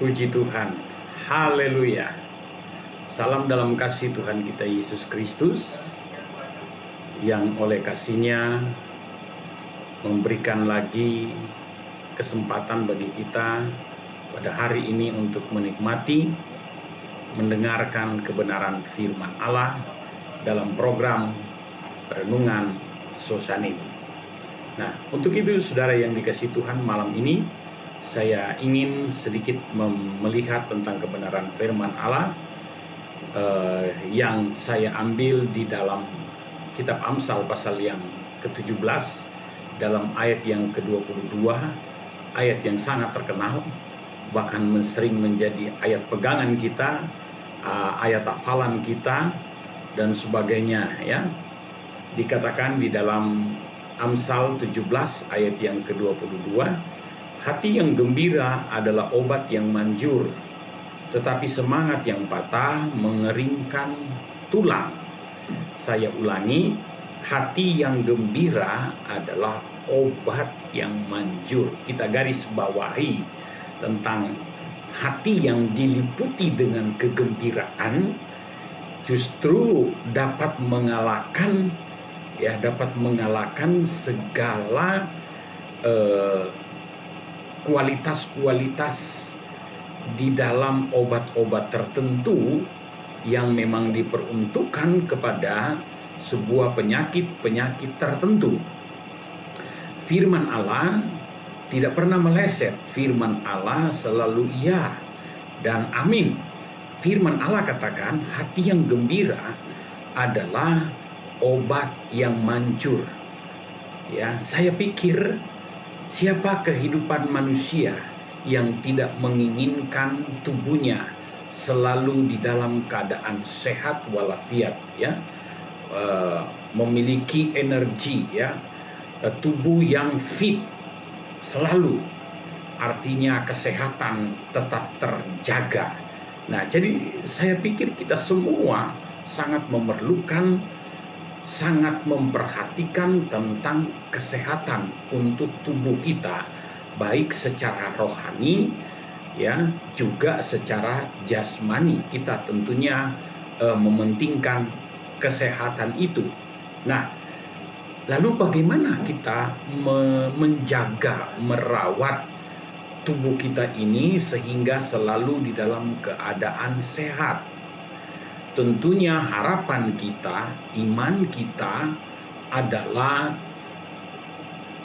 Puji Tuhan, haleluya. Salam dalam kasih Tuhan kita Yesus Kristus, yang oleh kasih-Nya memberikan lagi kesempatan bagi kita pada hari ini untuk menikmati, mendengarkan kebenaran firman Allah dalam program Renungan Sosanim. Nah, untuk itu saudara yang dikasihi Tuhan, malam ini saya ingin sedikit melihat tentang kebenaran firman Allah yang saya ambil di dalam kitab Amsal pasal yang ke-17 dalam ayat yang ke-22, ayat yang sangat terkenal, bahkan sering menjadi ayat pegangan kita, ayat hafalan kita dan sebagainya, ya. Dikatakan di dalam Amsal 17 ayat yang ke-22, hati yang gembira adalah obat yang manjur, tetapi semangat yang patah mengeringkan tulang. Saya ulangi, hati yang gembira adalah obat yang manjur. Kita garis bawahi tentang hati yang diliputi dengan kegembiraan justru dapat mengalahkan segala kualitas-kualitas di dalam obat-obat tertentu yang memang diperuntukkan kepada sebuah penyakit-penyakit tertentu. Firman Allah tidak pernah meleset. Firman Allah selalu iya dan amin. Firman Allah katakan hati yang gembira adalah obat yang manjur. Ya, saya pikir siapa kehidupan manusia yang tidak menginginkan tubuhnya selalu di dalam keadaan sehat walafiat, ya, memiliki energi, ya, tubuh yang fit selalu, artinya kesehatan tetap terjaga. Nah, jadi saya pikir kita semua sangat memerlukan, sangat memperhatikan tentang kesehatan untuk tubuh kita, baik secara rohani, ya, juga secara jasmani. Kita tentunya mementingkan kesehatan itu. Nah, lalu bagaimana kita menjaga, merawat tubuh kita ini sehingga selalu di dalam keadaan sehat? Tentunya harapan kita, iman kita adalah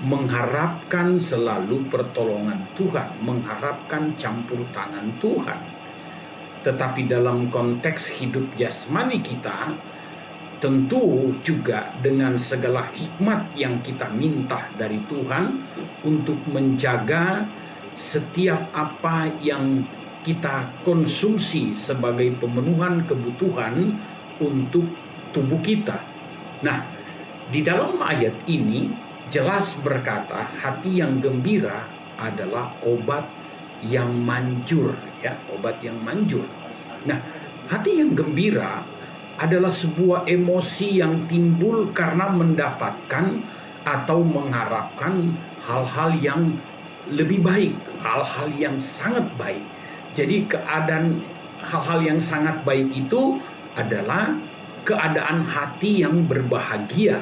mengharapkan selalu pertolongan Tuhan, mengharapkan campur tangan Tuhan. Tetapi dalam konteks hidup jasmani kita, tentu juga dengan segala hikmat yang kita minta dari Tuhan untuk menjaga setiap apa yang kita konsumsi sebagai pemenuhan kebutuhan untuk tubuh kita. Nah, di dalam ayat ini jelas berkata hati yang gembira adalah obat yang manjur, ya, obat yang manjur. Nah, hati yang gembira adalah sebuah emosi yang timbul karena mendapatkan atau mengharapkan hal-hal yang lebih baik, hal-hal yang sangat baik. Jadi keadaan hal-hal yang sangat baik itu adalah keadaan hati yang berbahagia,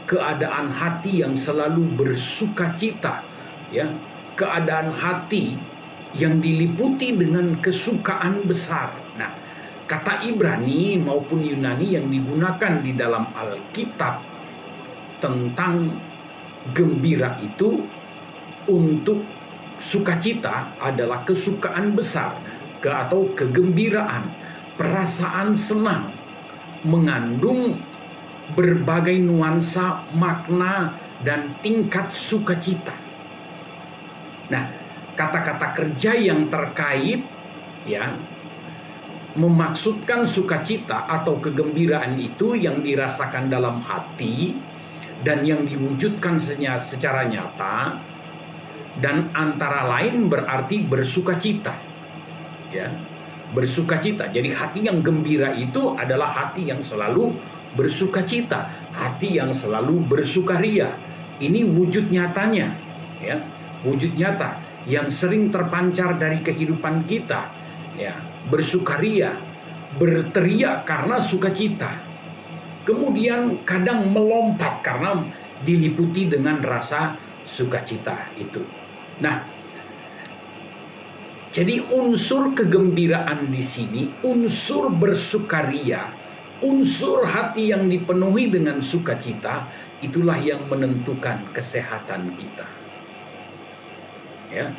keadaan hati yang selalu bersukacita, ya, keadaan hati yang diliputi dengan kesukaan besar. Nah, kata Ibrani maupun Yunani yang digunakan di dalam Alkitab tentang gembira itu untuk sukacita adalah kesukaan besar atau kegembiraan, perasaan senang, mengandung berbagai nuansa makna dan tingkat sukacita. Nah, kata-kata kerja yang terkait, ya, memaksudkan sukacita atau kegembiraan itu yang dirasakan dalam hati dan yang diwujudkan secara nyata, dan antara lain berarti bersukacita, ya, bersukacita. Jadi hati yang gembira itu adalah hati yang selalu bersukacita, hati yang selalu bersukaria. Ini wujud nyatanya, ya, wujud nyata yang sering terpancar dari kehidupan kita, ya, bersukaria, berteriak karena sukacita, kemudian kadang melompat karena diliputi dengan rasa sukacita itu. Nah, jadi unsur kegembiraan di sini, unsur bersukaria, unsur hati yang dipenuhi dengan sukacita, itulah yang menentukan kesehatan kita. Ya,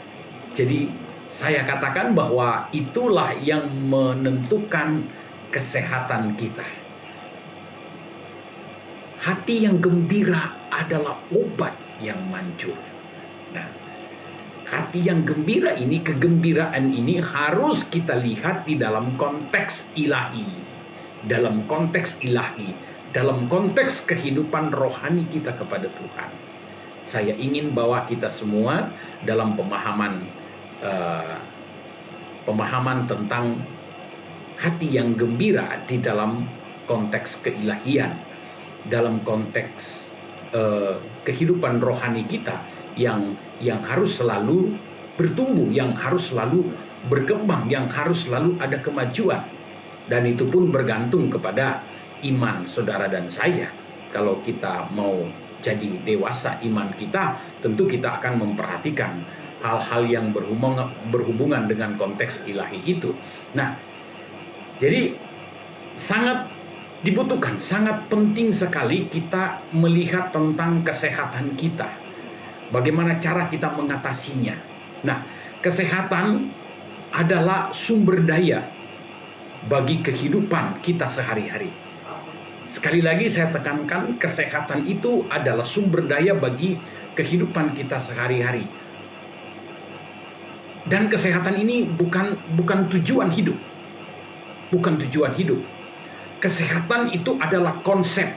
jadi saya katakan bahwa itulah yang menentukan kesehatan kita. Hati yang gembira adalah obat yang manjur. Nah, hati yang gembira ini, kegembiraan ini harus kita lihat di dalam konteks ilahi. Dalam konteks ilahi, dalam konteks kehidupan rohani kita kepada Tuhan. Saya ingin bawa kita semua dalam pemahaman tentang hati yang gembira di dalam konteks keilahian, dalam konteks kehidupan rohani kita yang harus selalu bertumbuh, yang harus selalu berkembang, yang harus selalu ada kemajuan. Dan itu pun bergantung kepada iman saudara dan saya. Kalau kita mau jadi dewasa iman kita, tentu kita akan memperhatikan hal-hal yang berhubungan dengan konteks ilahi itu. Nah, jadi sangat dibutuhkan, sangat penting sekali kita melihat tentang kesehatan kita. Bagaimana cara kita mengatasinya. Nah, kesehatan adalah sumber daya bagi kehidupan kita sehari-hari. Sekali lagi saya tekankan, kesehatan itu adalah sumber daya bagi kehidupan kita sehari-hari. Dan kesehatan ini bukan tujuan hidup. Bukan tujuan hidup. Kesehatan itu adalah konsep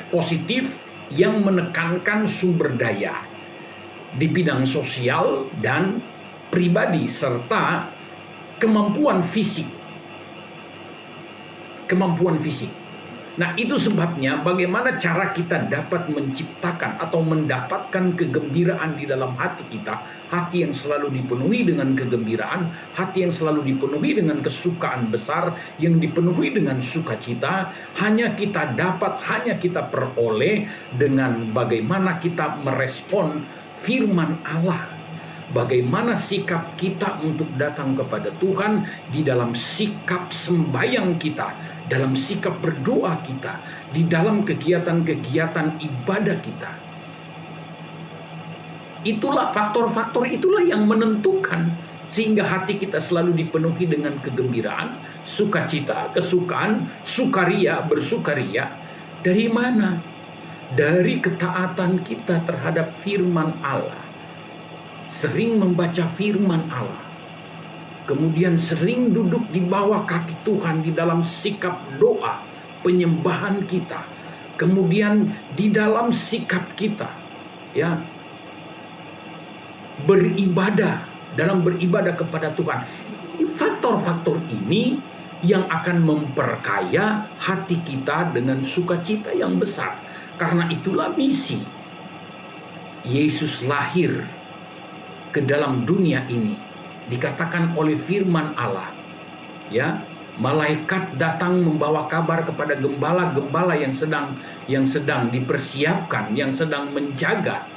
positif yang menekankan sumber daya di bidang sosial dan pribadi serta kemampuan fisik. Nah, itu sebabnya bagaimana cara kita dapat menciptakan atau mendapatkan kegembiraan di dalam hati kita, hati yang selalu dipenuhi dengan kegembiraan, hati yang selalu dipenuhi dengan kesukaan besar, yang dipenuhi dengan sukacita, hanya kita peroleh dengan bagaimana kita merespon firman Allah. Bagaimana sikap kita untuk datang kepada Tuhan di dalam sikap sembahyang kita, dalam sikap berdoa kita, di dalam kegiatan-kegiatan ibadah kita. Itulah faktor-faktor itulah yang menentukan sehingga hati kita selalu dipenuhi dengan kegembiraan, sukacita, kesukaan, sukaria, bersukaria. Dari mana? Dari ketaatan kita terhadap firman Allah. Sering membaca firman Allah, kemudian sering duduk di bawah kaki Tuhan di dalam sikap doa, penyembahan kita, kemudian di dalam sikap kita, ya, dalam beribadah kepada Tuhan. Faktor-faktor ini yang akan memperkaya hati kita dengan sukacita yang besar. Karena itulah misi Yesus lahir ke dalam dunia ini, dikatakan oleh firman Allah, ya, malaikat datang membawa kabar kepada gembala-gembala yang sedang dipersiapkan, yang sedang menjaga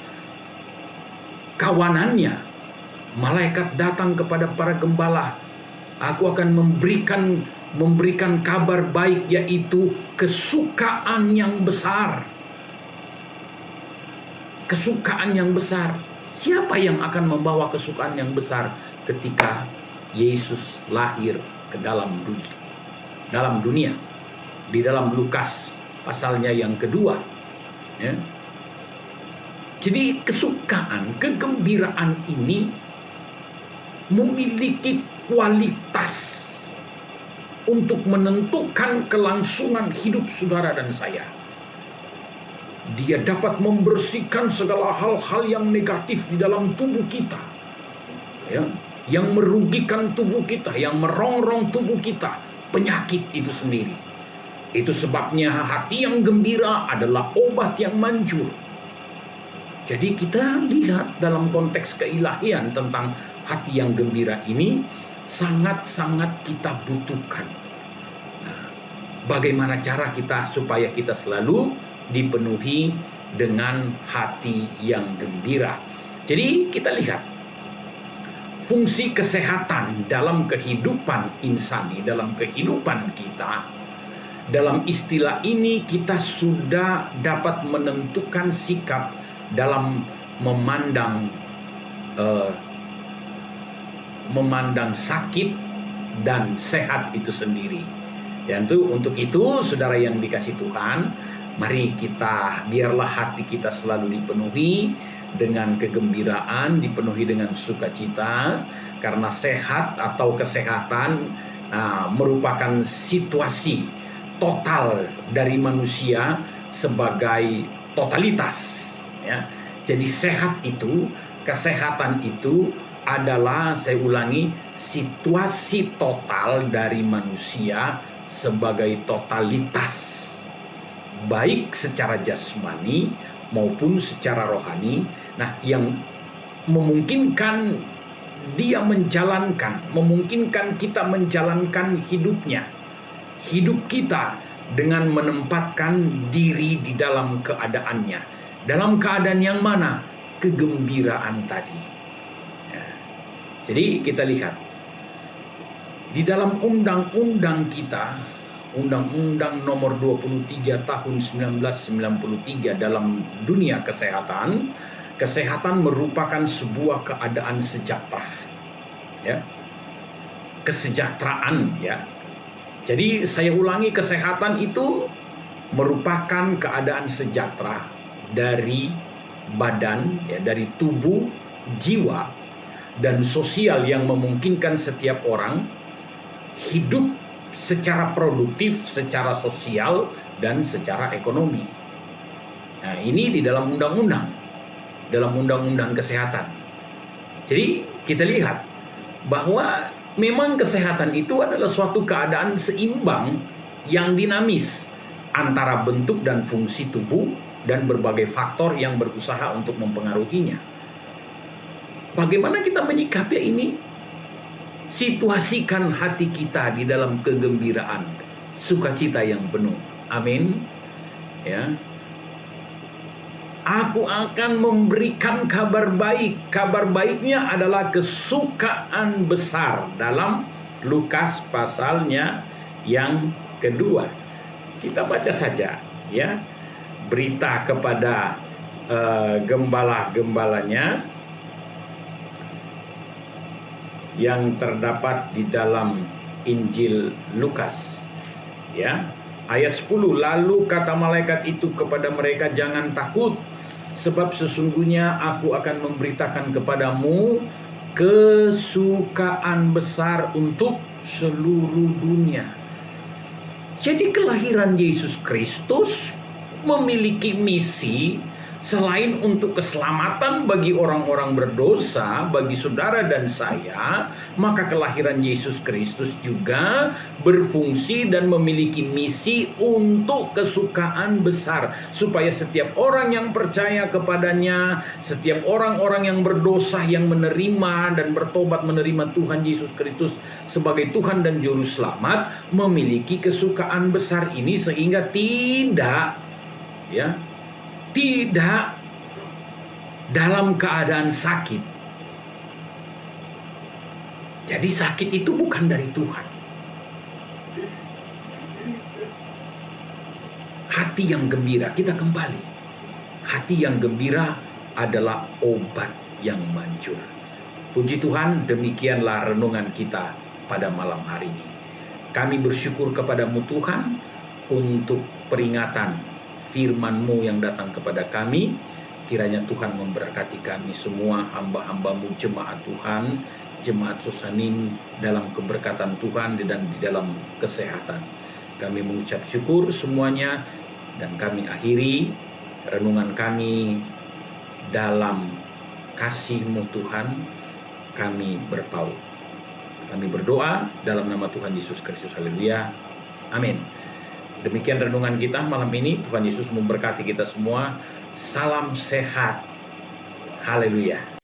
kawanannya. Malaikat datang kepada para gembala, aku akan memberikan kabar baik, yaitu kesukaan yang besar. Kesukaan yang besar. Siapa yang akan membawa kesukaan yang besar ketika Yesus lahir ke dalam dunia? Di dalam Lukas pasalnya yang kedua, ya. Jadi kesukaan, kegembiraan ini memiliki kualitas untuk menentukan kelangsungan hidup saudara dan saya. Dia dapat membersihkan segala hal-hal yang negatif di dalam tubuh kita, ya, yang merugikan tubuh kita, yang merongrong tubuh kita, penyakit itu sendiri. Itu sebabnya hati yang gembira adalah obat yang manjur. Jadi kita lihat dalam konteks keilahian tentang hati yang gembira ini sangat-sangat kita butuhkan. Nah, bagaimana cara kita supaya kita selalu dipenuhi dengan hati yang gembira? Jadi kita lihat fungsi kesehatan dalam kehidupan insani, dalam kehidupan kita. Dalam istilah ini kita sudah dapat menentukan sikap dalam memandang sakit dan sehat itu sendiri. Dan untuk itu saudara yang dikasih Tuhan, mari biarlah hati kita selalu dipenuhi dengan kegembiraan, dipenuhi dengan sukacita, karena sehat atau kesehatan merupakan situasi total dari manusia sebagai totalitas, ya. Jadi kesehatan itu adalah, saya ulangi, situasi total dari manusia sebagai totalitas, baik secara jasmani maupun secara rohani. Nah, yang memungkinkan kita menjalankan hidup kita dengan menempatkan diri di dalam keadaannya. Dalam keadaan yang mana? Kegembiraan tadi. Ya. Jadi kita lihat di dalam undang-undang kita, Undang-Undang nomor 23 tahun 1993 dalam dunia kesehatan merupakan sebuah keadaan sejahtera. Ya. Kesejahteraan, ya. Jadi saya ulangi, kesehatan itu merupakan keadaan sejahtera dari badan, ya, dari tubuh, jiwa, dan sosial yang memungkinkan setiap orang hidup secara produktif, secara sosial, dan secara ekonomi. Nah, ini di dalam undang-undang kesehatan. Jadi kita lihat bahwa memang kesehatan itu adalah suatu keadaan seimbang yang dinamis antara bentuk dan fungsi tubuh dan berbagai faktor yang berusaha untuk mempengaruhinya. Bagaimana kita menyikapi ini? Situasikan hati kita di dalam kegembiraan, sukacita yang penuh. Amin. Ya. Aku akan memberikan kabar baik. Kabar baiknya adalah kesukaan besar dalam Lukas pasalnya yang kedua. Kita baca saja, ya, berita kepada gembala-gembalanya yang terdapat di dalam Injil Lukas, ya. Ayat 10, lalu kata malaikat itu kepada mereka, jangan takut, sebab sesungguhnya aku akan memberitakan kepadamu kesukaan besar untuk seluruh dunia. Jadi kelahiran Yesus Kristus memiliki misi selain untuk keselamatan bagi orang-orang berdosa, bagi saudara dan saya, maka kelahiran Yesus Kristus juga berfungsi dan memiliki misi untuk kesukaan besar, supaya setiap orang yang percaya kepadanya, setiap orang-orang yang berdosa yang menerima dan bertobat menerima Tuhan Yesus Kristus sebagai Tuhan dan Juru Selamat, memiliki kesukaan besar ini, sehingga tidak dalam keadaan sakit. Jadi sakit itu bukan dari Tuhan. Hati yang gembira, kita kembali. Hati yang gembira adalah obat yang manjur. Puji Tuhan, demikianlah renungan kita pada malam hari ini. Kami bersyukur kepadamu Tuhan untuk peringatan firman-Mu yang datang kepada kami. Kiranya Tuhan memberkati kami semua, hamba-hamba-Mu, jemaat Tuhan, jemaat Sosanim, dalam keberkatan Tuhan dan di dalam kesehatan. Kami mengucap syukur semuanya, dan kami akhiri renungan kami dalam kasih-Mu Tuhan. Kami berpaut. Kami berdoa dalam nama Tuhan Yesus Kristus. Haleluya. Amin. Demikian renungan kita malam ini. Tuhan Yesus memberkati kita semua. Salam sehat Haleluya.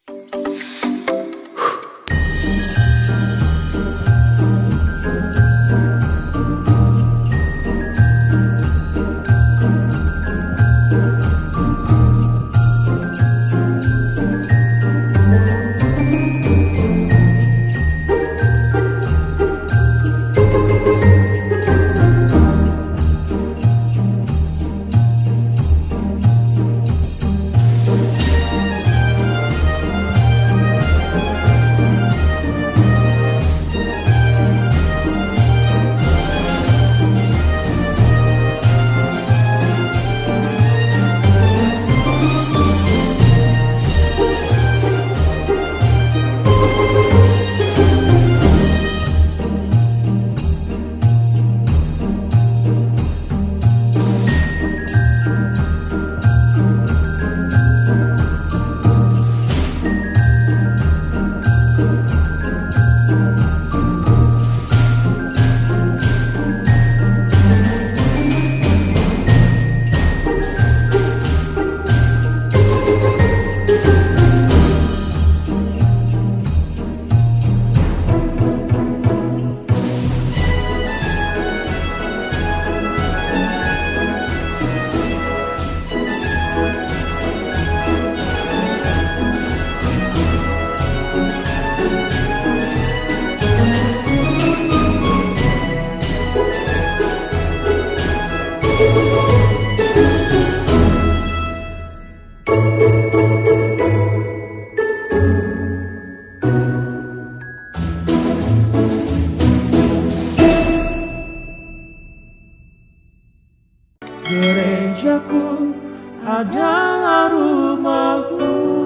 Gerejaku adalah rumahku.